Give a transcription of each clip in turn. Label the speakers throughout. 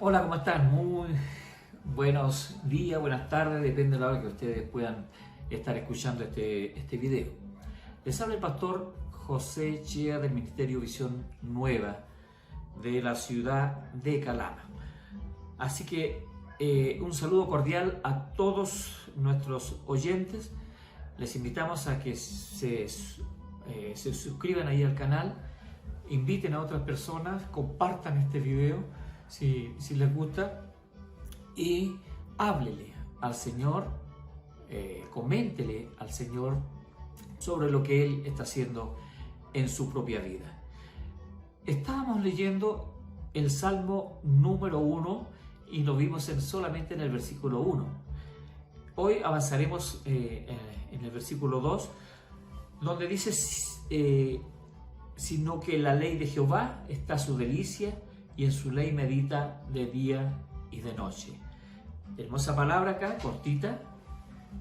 Speaker 1: Hola, ¿cómo están? Muy buenos días, buenas tardes, depende de la hora que ustedes puedan estar escuchando este video. Les habla el pastor José Chea del Ministerio Visión Nueva de la ciudad de Calama. Así que un saludo cordial a todos nuestros oyentes. Les invitamos a que se suscriban ahí al canal, inviten a otras personas, compartan este video si les gusta y háblele al Señor, coméntele al Señor sobre lo que Él está haciendo en su propia vida. Estábamos leyendo el Salmo número 1 y lo vimos solamente en el versículo 1. Hoy avanzaremos en el versículo 2, donde dice, sino que la ley de Jehová está su delicia, y en su ley medita de día y de noche. Hermosa palabra acá, cortita,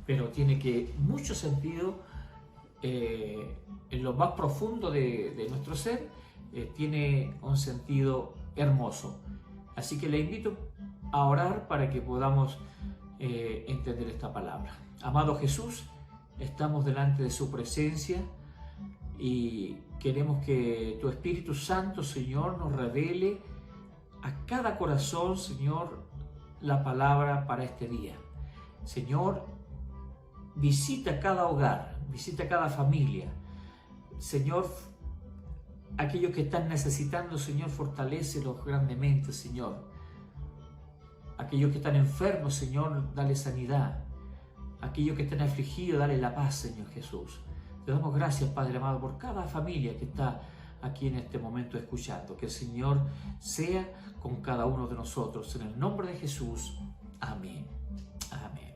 Speaker 1: pero tiene mucho sentido en lo más profundo de nuestro ser. Tiene un sentido hermoso. Así que le invito a orar para que podamos entender esta palabra. Amado Jesús, estamos delante de su presencia y queremos que tu Espíritu Santo, Señor, nos revele a cada corazón, Señor, la palabra para este día. Señor, visita cada hogar, visita cada familia. Señor, aquellos que están necesitando, Señor, fortalécelos grandemente, Señor. Aquellos que están enfermos, Señor, dale sanidad. Aquellos que están afligidos, dale la paz, Señor Jesús. Te damos gracias, Padre amado, por cada familia que está aquí en este momento escuchando. Que el Señor sea con cada uno de nosotros. En el nombre de Jesús. Amén. Amén.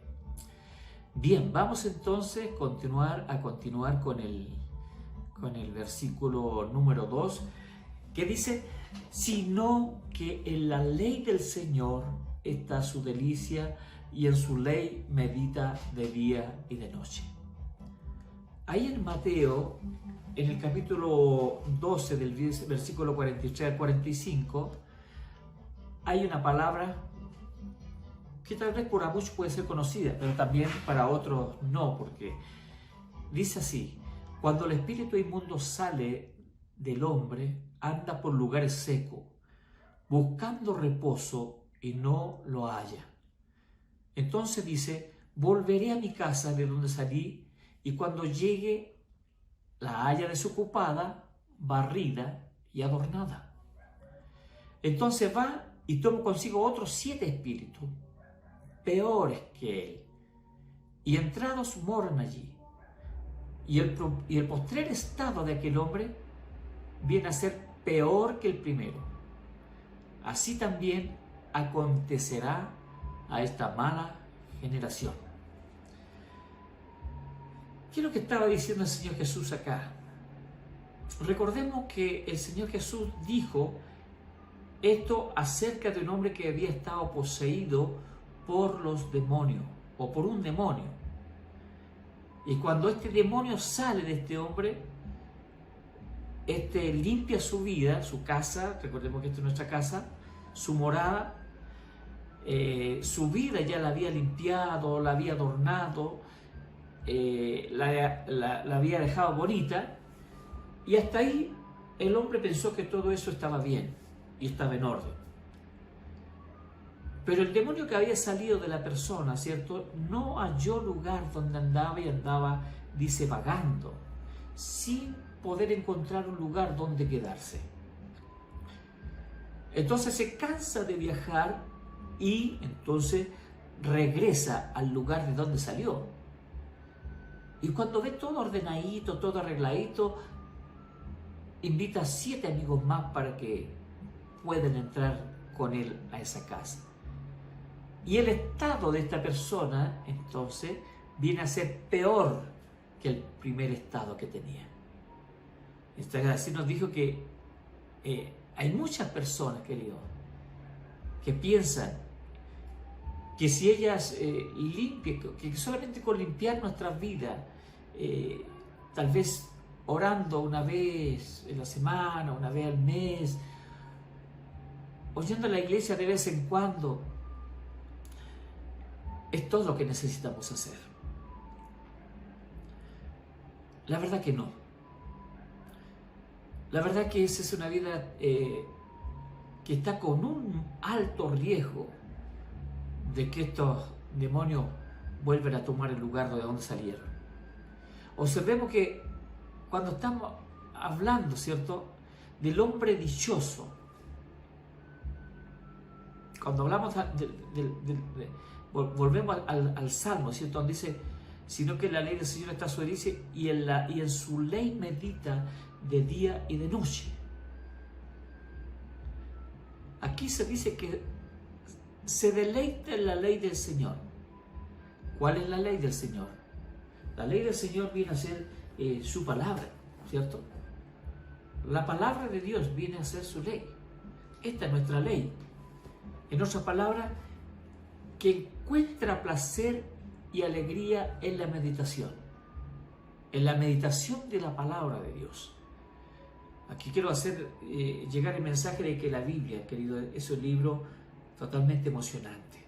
Speaker 1: Bien, vamos entonces a continuar con el versículo número 2, que dice, sino que en la ley del Señor está su delicia, y en su ley medita de día y de noche. Ahí en Mateo, en el capítulo 12 del versículo 43 al 45, hay una palabra que tal vez para muchos puede ser conocida, pero también para otros no, porque dice así: cuando el espíritu inmundo sale del hombre, anda por lugares secos, buscando reposo y no lo halla. Entonces dice, volveré a mi casa de donde salí, y cuando llegue la haya desocupada, barrida y adornada. Entonces va y toma consigo otros 7 espíritus, peores que él, y entrados moran allí. Y el postrer estado de aquel hombre viene a ser peor que el primero. Así también acontecerá a esta mala generación. ¿Qué es lo que estaba diciendo el Señor Jesús acá? Recordemos que el Señor Jesús dijo esto acerca de un hombre que había estado poseído por los demonios o por un demonio. Y cuando este demonio sale de este hombre, limpia su vida, su casa. Recordemos que esta es nuestra casa, su morada. Su vida ya la había limpiado, la había adornado, la había dejado bonita, y hasta ahí el hombre pensó que todo eso estaba bien y estaba en orden. Pero el demonio que había salido de la persona, ¿cierto?, no halló lugar donde andaba, dice, vagando, sin poder encontrar un lugar donde quedarse. Entonces se cansa de viajar y entonces regresa al lugar de donde salió. Y cuando ve todo ordenadito, todo arregladito, invita a 7 amigos más para que puedan entrar con él a esa casa. Y el estado de esta persona, entonces, viene a ser peor que el primer estado que tenía. Así nos dijo que hay muchas personas, queridos, que piensan que si ellas limpian, que solamente con limpiar nuestras vidas, tal vez orando una vez en la semana, una vez al mes, oyendo a la iglesia de vez en cuando es todo lo que necesitamos hacer. La verdad que no. La verdad que esa es una vida que está con un alto riesgo de que estos demonios vuelvan a tomar el lugar de donde salieron. Observemos que cuando estamos hablando, ¿cierto?, del hombre dichoso, cuando hablamos volvemos al Salmo, ¿cierto?, donde dice, sino que en la ley del Señor está su delicia y en su ley medita de día y de noche. Aquí se dice que se deleita en la ley del Señor. ¿Cuál es la ley del Señor? La ley del Señor viene a ser su palabra, ¿cierto? La palabra de Dios viene a ser su ley. Esta es nuestra ley. En otras palabras, que encuentra placer y alegría en la meditación de la palabra de Dios. Aquí quiero hacer llegar el mensaje de que la Biblia, querido, es un libro totalmente emocionante.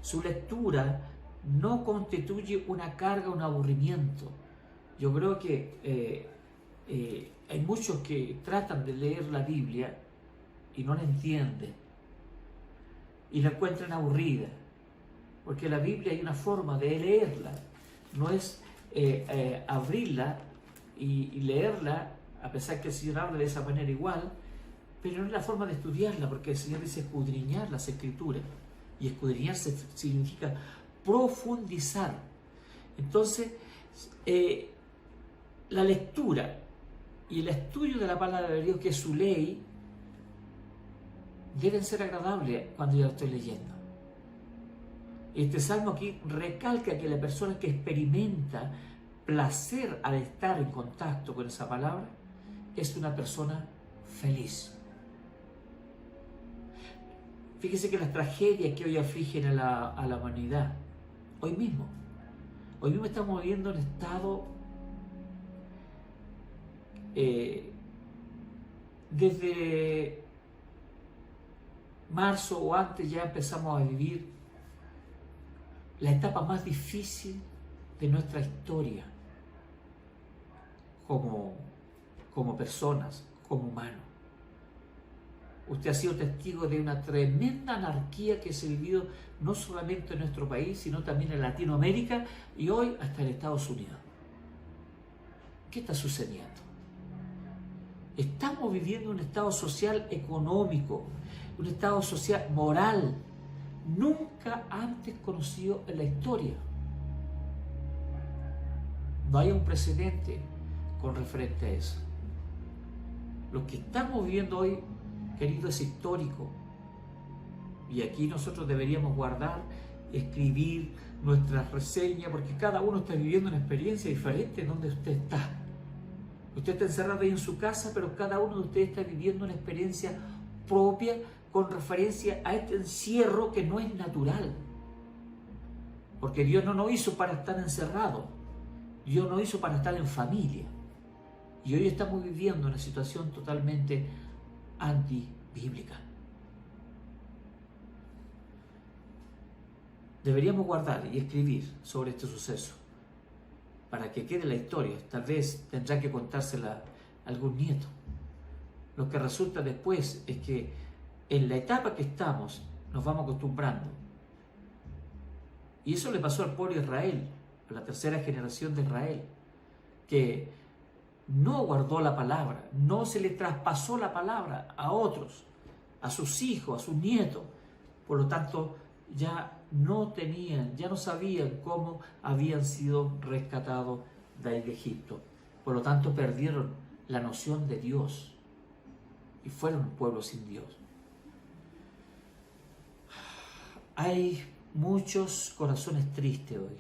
Speaker 1: Su lectura no constituye una carga, un aburrimiento. Yo creo que hay muchos que tratan de leer la Biblia y no la entienden y la encuentran aburrida, porque la Biblia hay una forma de leerla, no es abrirla y leerla, a pesar que el Señor habla de esa manera igual, pero no es la forma de estudiarla, porque el Señor dice escudriñar las Escrituras, y escudriñar significa profundizar. Entonces, la lectura y el estudio de la palabra de Dios, que es su ley, deben ser agradables cuando yo la estoy leyendo. Este salmo aquí recalca que la persona que experimenta placer al estar en contacto con esa palabra es una persona feliz. Fíjese que las tragedias que hoy afligen a la humanidad, hoy mismo estamos viviendo un estado desde marzo o antes ya empezamos a vivir la etapa más difícil de nuestra historia como personas, como humanos. Usted ha sido testigo de una tremenda anarquía que se ha vivido no solamente en nuestro país, sino también en Latinoamérica y hoy hasta en Estados Unidos. ¿Qué está sucediendo? Estamos viviendo un estado social económico, un estado social moral, nunca antes conocido en la historia. No hay un precedente con referente a eso. Lo que estamos viviendo hoy, querido, es histórico. Y aquí nosotros deberíamos guardar, escribir nuestras reseñas, porque cada uno está viviendo una experiencia diferente en donde usted está. Usted está encerrado ahí en su casa, pero cada uno de ustedes está viviendo una experiencia propia con referencia a este encierro que no es natural. Porque Dios no nos hizo para estar encerrados. Dios nos hizo para estar en familia. Y hoy estamos viviendo una situación totalmente antibíblica. Deberíamos guardar y escribir sobre este suceso para que quede la historia. Tal vez tendrá que contársela a algún nieto. Lo que resulta después es que en la etapa que estamos nos vamos acostumbrando. Y eso le pasó al pueblo de Israel, a la tercera generación de Israel, que no guardó la palabra, no se le traspasó la palabra a otros, a sus hijos, a sus nietos. Por lo tanto, ya no tenían, ya no sabían cómo habían sido rescatados de Egipto. Por lo tanto, perdieron la noción de Dios y fueron un pueblo sin Dios. Hay muchos corazones tristes hoy.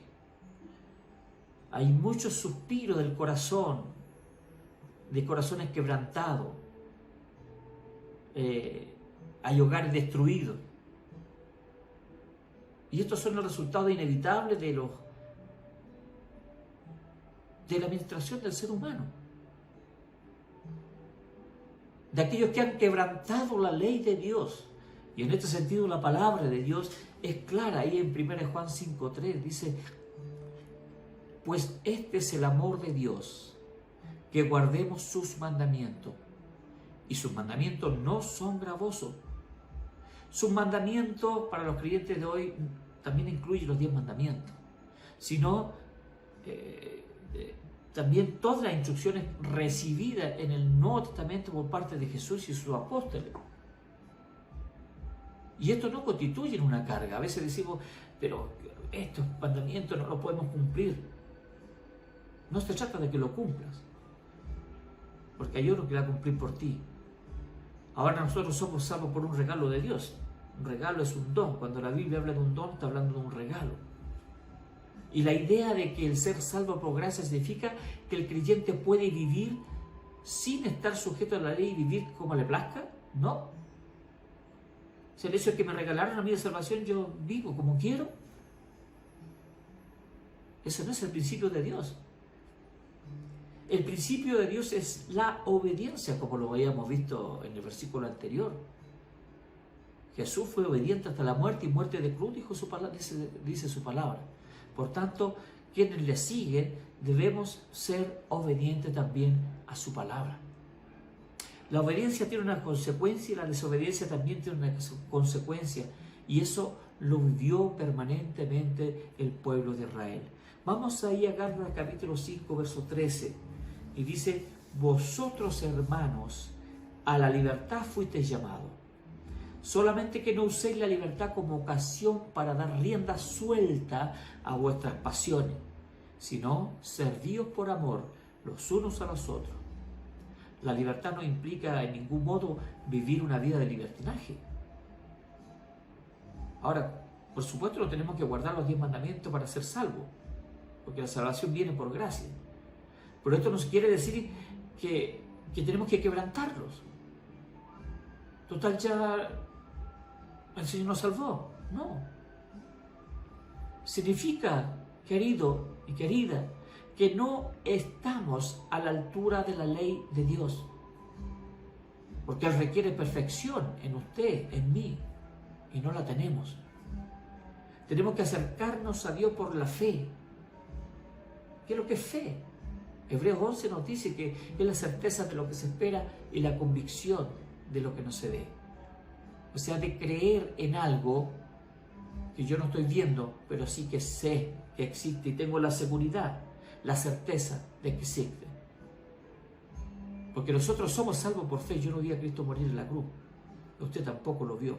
Speaker 1: Hay muchos suspiros del corazón, de corazones quebrantados. Hay hogares destruidos. Y estos son los resultados inevitables de la administración del ser humano. De aquellos que han quebrantado la ley de Dios. Y en este sentido la palabra de Dios es clara. Ahí en 1 Juan 5:3 dice: pues este es el amor de Dios, que guardemos sus mandamientos. Y sus mandamientos no son gravosos. Sus mandamientos para los creyentes de hoy también incluyen los 10 mandamientos, sino también todas las instrucciones recibidas en el Nuevo Testamento por parte de Jesús y sus apóstoles. Y esto no constituye una carga. A veces decimos, pero estos mandamientos no los podemos cumplir. No se trata de que lo cumplas, porque hay otro que va a cumplir por ti. Ahora nosotros somos salvos por un regalo de Dios. Un regalo es un don. Cuando la Biblia habla de un don, está hablando de un regalo. Y la idea de que el ser salvo por gracia significa que el creyente puede vivir sin estar sujeto a la ley y vivir como le plazca, no. O sea, el hecho de que me regalaron a mí de salvación, yo vivo como quiero. Ese no es el principio de Dios. El principio de Dios es la obediencia, como lo habíamos visto en el versículo anterior. Jesús fue obediente hasta la muerte y muerte de cruz, dice su palabra. Por tanto, quienes le siguen debemos ser obedientes también a su palabra. La obediencia tiene una consecuencia y la desobediencia también tiene una consecuencia. Y eso lo vivió permanentemente el pueblo de Israel. Vamos ahí a Gálatas capítulo 5, verso 13. Y dice: vosotros, hermanos, a la libertad fuisteis llamados. Solamente que no uséis la libertad como ocasión para dar rienda suelta a vuestras pasiones, sino servíos por amor los unos a los otros. La libertad no implica en ningún modo vivir una vida de libertinaje. Ahora, por supuesto, no tenemos que guardar los 10 mandamientos para ser salvos, porque la salvación viene por gracia. Pero esto nos quiere decir que tenemos que quebrantarlos. Total, ya el Señor nos salvó. No. Significa, querido y querida, que no estamos a la altura de la ley de Dios. Porque Él requiere perfección en usted, en mí, y no la tenemos. Tenemos que acercarnos a Dios por la fe. ¿Qué es lo que es fe? Hebreos 11 nos dice que es la certeza de lo que se espera y la convicción de lo que no se ve. O sea, de creer en algo que yo no estoy viendo, pero sí que sé que existe y tengo la seguridad, la certeza de que existe. Porque nosotros somos salvos por fe. Yo no vi a Cristo morir en la cruz. Usted tampoco lo vio.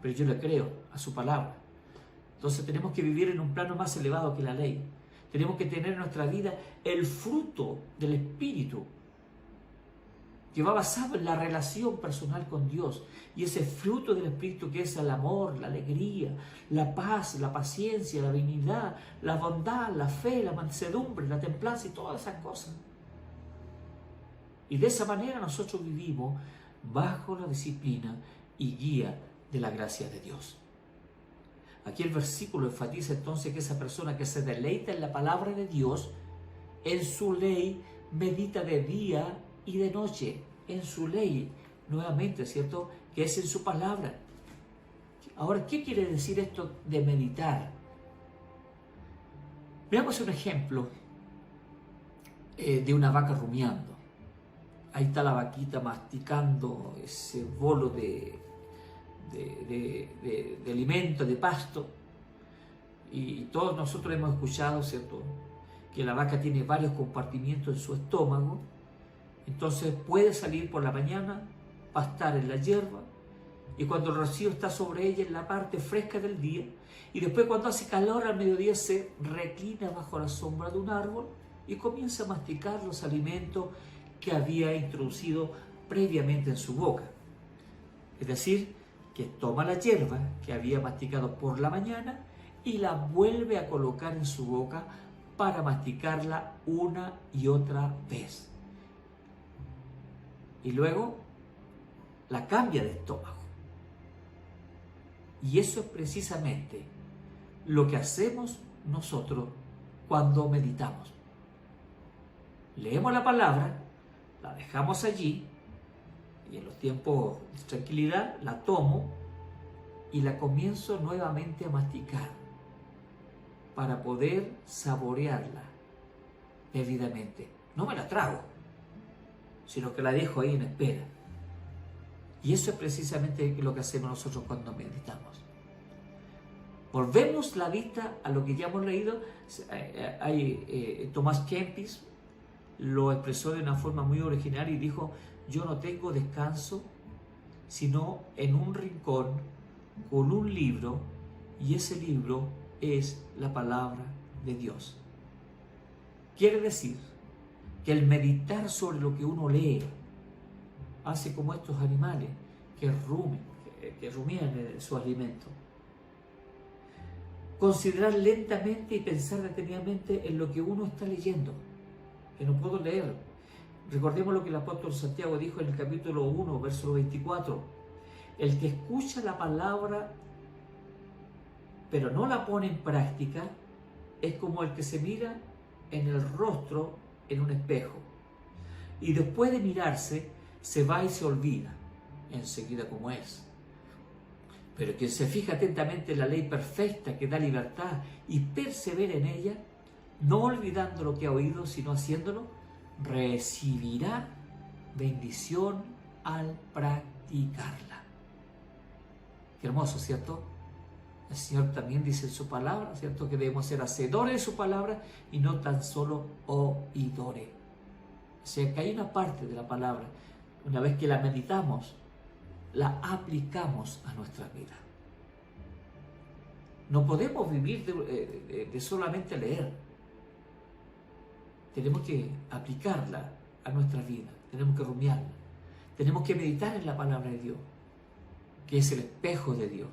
Speaker 1: Pero yo le creo a su palabra. Entonces tenemos que vivir en un plano más elevado que la ley. Tenemos que tener en nuestra vida el fruto del Espíritu, que va basado en la relación personal con Dios. Y ese fruto del Espíritu, que es el amor, la alegría, la paz, la paciencia, la benignidad, la bondad, la fe, la mansedumbre, la templanza y todas esas cosas. Y de esa manera nosotros vivimos bajo la disciplina y guía de la gracia de Dios. Aquí el versículo enfatiza entonces que esa persona que se deleita en la palabra de Dios, en su ley medita de día y de noche. En su ley, nuevamente, ¿cierto? Que es en su palabra. Ahora, ¿qué quiere decir esto de meditar? Veamos un ejemplo de una vaca rumiando. Ahí está la vaquita masticando ese bolo de alimento, de pasto. Y todos nosotros hemos escuchado, ¿cierto?, que la vaca tiene varios compartimientos en su estómago. Entonces puede salir por la mañana, pastar en la hierba, y cuando el rocío está sobre ella en la parte fresca del día, y después cuando hace calor al mediodía se reclina bajo la sombra de un árbol y comienza a masticar los alimentos que había introducido previamente en su boca. Es decir, que toma la hierba que había masticado por la mañana y la vuelve a colocar en su boca para masticarla una y otra vez. Y luego la cambia de estómago. Y eso es precisamente lo que hacemos nosotros cuando meditamos. Leemos la palabra, la dejamos allí, y en los tiempos de tranquilidad la tomo y la comienzo nuevamente a masticar para poder saborearla debidamente. No me la trago, sino que la dejo ahí en espera. Y eso es precisamente lo que hacemos nosotros cuando meditamos. Volvemos la vista a lo que ya hemos leído. Tomás Kempis lo expresó de una forma muy original y dijo: yo no tengo descanso sino en un rincón con un libro, y ese libro es la palabra de Dios. Quiere decir que el meditar sobre lo que uno lee hace como estos animales que rumian su alimento. Considerar lentamente y pensar detenidamente en lo que uno está leyendo, que no puedo leer. Recordemos lo que el apóstol Santiago dijo en el capítulo 1, verso 24. El que escucha la palabra pero no la pone en práctica es como el que se mira en el rostro en un espejo y después de mirarse se va y se olvida enseguida como es. Pero quien se fija atentamente en la ley perfecta que da libertad y persevera en ella, no olvidando lo que ha oído, sino haciéndolo, recibirá bendición al practicarla. Qué hermoso, ¿cierto? El Señor también dice en su palabra, ¿cierto?, que debemos ser hacedores de su palabra y no tan solo oidores. O sea, que hay una parte de la palabra, una vez que la meditamos, la aplicamos a nuestra vida. No podemos vivir de solamente leer. Tenemos que aplicarla a nuestra vida, tenemos que rumiarla, tenemos que meditar en la palabra de Dios, que es el espejo de Dios,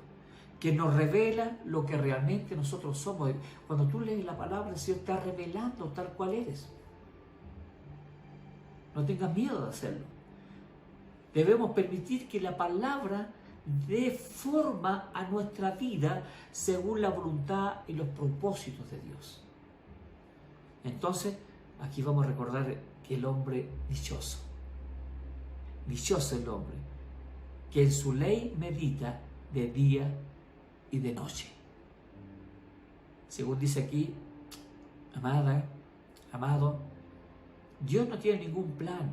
Speaker 1: que nos revela lo que realmente nosotros somos. Cuando tú lees la palabra, el Señor está revelando tal cual eres. No tengas miedo de hacerlo. Debemos permitir que la palabra dé forma a nuestra vida según la voluntad y los propósitos de Dios. Entonces, aquí vamos a recordar que el hombre dichoso el hombre que en su ley medita de día y de noche. Según dice aquí, amado, Dios no tiene ningún plan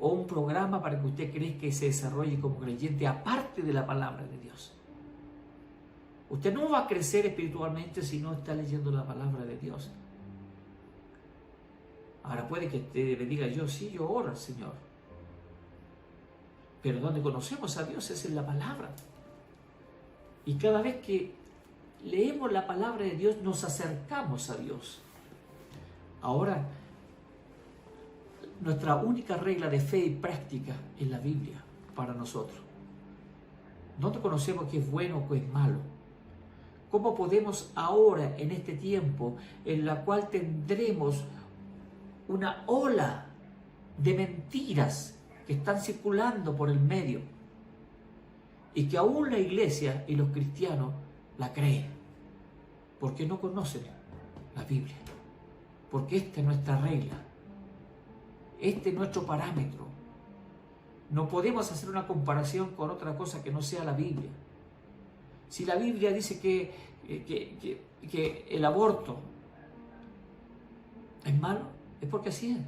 Speaker 1: o un programa para que usted crezca y se desarrolle como creyente aparte de la palabra de Dios. Usted no va a crecer espiritualmente si no está leyendo la palabra de Dios. Ahora puede que usted le diga: yo oro al Señor. Pero donde conocemos a Dios es en la palabra. Y cada vez que leemos la palabra de Dios nos acercamos a Dios. Ahora, nuestra única regla de fe y práctica es la Biblia para nosotros. ¿Dónde conocemos qué es bueno o qué es malo? ¿Cómo podemos ahora, en este tiempo en la cual tendremos una ola de mentiras que están circulando por el medio y que aún la iglesia y los cristianos la creen? Porque no conocen la Biblia. Porque esta es nuestra regla. Este es nuestro parámetro. No podemos hacer una comparación con otra cosa que no sea la Biblia. Si la Biblia dice que el aborto es malo, es porque así es.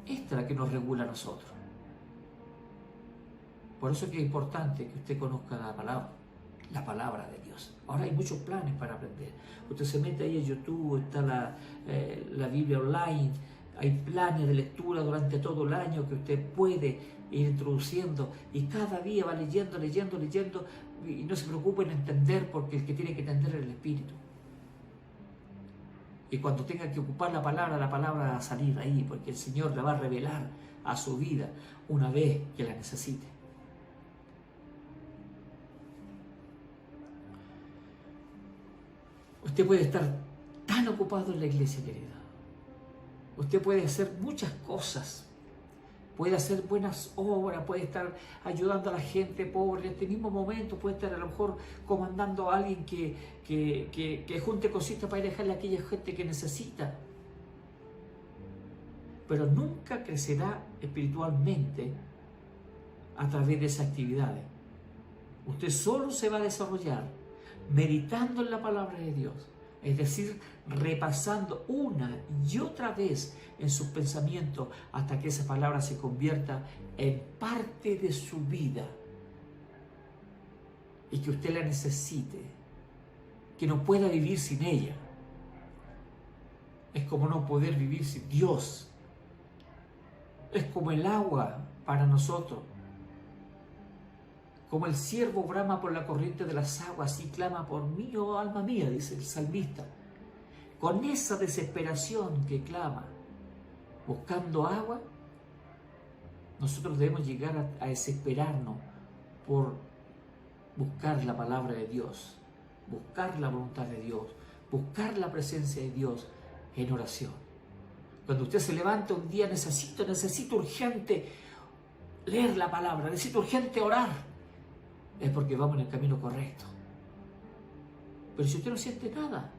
Speaker 1: Esta es la que nos regula a nosotros. Por eso es que es importante que usted conozca la palabra de Dios. Ahora hay muchos planes para aprender. Usted se mete ahí en YouTube, está la Biblia online, hay planes de lectura durante todo el año que usted puede ir introduciendo y cada día va leyendo y no se preocupe en entender, porque el que tiene que entender es el Espíritu. Y cuando tenga que ocupar la palabra va a salir ahí, porque el Señor la va a revelar a su vida una vez que la necesite. Usted puede estar tan ocupado en la iglesia, querida. Usted puede hacer muchas cosas. Puede hacer buenas obras, puede estar ayudando a la gente pobre. En este mismo momento puede estar a lo mejor comandando a alguien que junte cositas para ir a dejarle a aquella gente que necesita. Pero nunca crecerá espiritualmente a través de esas actividades. Usted solo se va a desarrollar meditando en la palabra de Dios, es decir, repasando una y otra vez en sus pensamientos hasta que esa palabra se convierta en parte de su vida y que usted la necesite, que no pueda vivir sin ella. Es como no poder vivir sin Dios. Es como el agua para nosotros. Como el ciervo brama por la corriente de las aguas, así clama por mí, oh alma mía, dice el salmista. Con esa desesperación que clama, buscando agua, nosotros debemos llegar a desesperarnos por buscar la palabra de Dios, buscar la voluntad de Dios, buscar la presencia de Dios en oración. Cuando usted se levanta un día, necesito urgente leer la palabra, necesito urgente orar, es porque vamos en el camino correcto. Pero si usted no siente nada,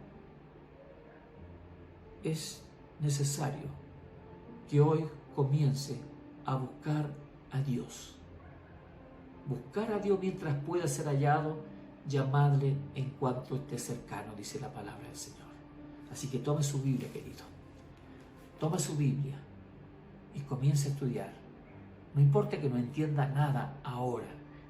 Speaker 1: es necesario que hoy comience a buscar a Dios. Buscar a Dios mientras pueda ser hallado, llamadle en cuanto esté cercano, dice la palabra del Señor. Así que tome su Biblia, querido. Toma su Biblia y comience a estudiar. No importa que no entienda nada ahora.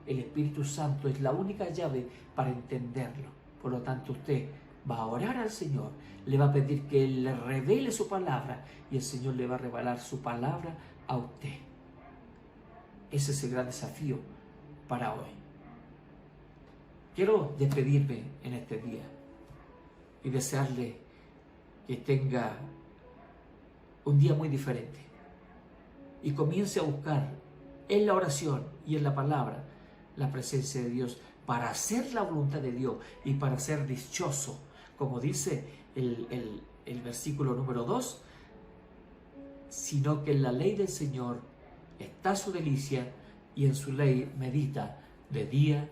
Speaker 1: El Espíritu Santo es la única llave para entenderlo. Por lo tanto, usted va a orar al Señor, le va a pedir que Él le revele su palabra y el Señor le va a revelar su palabra a usted. Ese es el gran desafío para hoy. Quiero despedirme en este día y desearle que tenga un día muy diferente y comience a buscar en la oración y en la palabra la presencia de Dios para hacer la voluntad de Dios y para ser dichoso, como dice el versículo número 2, sino que en la ley del Señor está su delicia y en su ley medita de día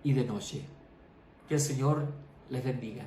Speaker 1: y de noche. Que el Señor les bendiga.